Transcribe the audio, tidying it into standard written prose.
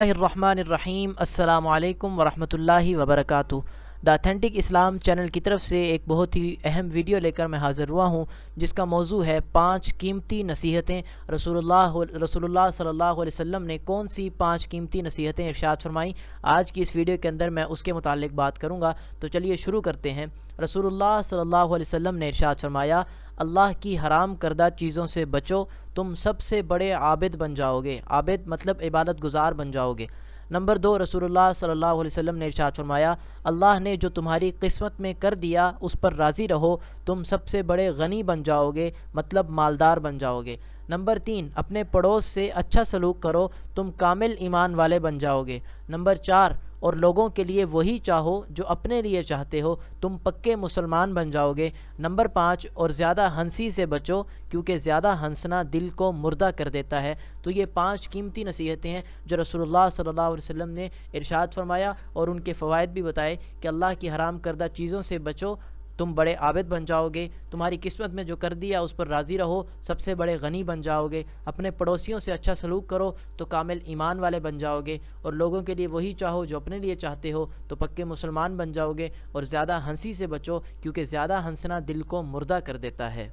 الرحمن الرحیم السلام علیکم ورحمۃ اللہ وبرکاتہ۔ دا اتھینٹک اسلام چینل کی طرف سے ایک بہت ہی اہم ویڈیو لے کر میں حاضر ہوا ہوں، جس کا موضوع ہے 5 قیمتی نصیحتیں رسول اللہ صلی اللہ علیہ وسلم نے کون سی 5 قیمتی نصیحتیں ارشاد فرمائیں۔ آج کی اس ویڈیو کے اندر میں اس کے متعلق بات کروں گا، تو چلیے شروع کرتے ہیں۔ رسول اللہ صلی اللہ علیہ وسلم نے ارشاد فرمایا، اللہ کی حرام کردہ چیزوں سے بچو، تم سب سے بڑے عابد بن جاؤ گے۔ عابد مطلب عبادت گزار بن جاؤ گے۔ نمبر 2، رسول اللہ صلی اللہ علیہ وسلم نے ارشاد فرمایا، اللہ نے جو تمہاری قسمت میں کر دیا اس پر راضی رہو، تم سب سے بڑے غنی بن جاؤ گے، مطلب مالدار بن جاؤ گے۔ نمبر 3، اپنے پڑوس سے اچھا سلوک کرو، تم کامل ایمان والے بن جاؤ گے۔ نمبر 4، اور لوگوں کے لیے وہی چاہو جو اپنے لیے چاہتے ہو، تم پکے مسلمان بن جاؤ گے۔ نمبر 5، اور زیادہ ہنسی سے بچو، کیونکہ زیادہ ہنسنا دل کو مردہ کر دیتا ہے۔ تو یہ 5 قیمتی نصیحتیں ہیں جو رسول اللہ صلی اللہ علیہ وسلم نے ارشاد فرمایا، اور ان کے فوائد بھی بتائے کہ اللہ کی حرام کردہ چیزوں سے بچو، تم بڑے عابد بن جاؤ گے، تمہاری قسمت میں جو کر دیا اس پر راضی رہو، سب سے بڑے غنی بن جاؤ گے، اپنے پڑوسیوں سے اچھا سلوک کرو تو کامل ایمان والے بن جاؤ گے، اور لوگوں کے لیے وہی چاہو جو اپنے لیے چاہتے ہو تو پکے مسلمان بن جاؤ گے، اور زیادہ ہنسی سے بچو، کیونکہ زیادہ ہنسنا دل کو مردہ کر دیتا ہے۔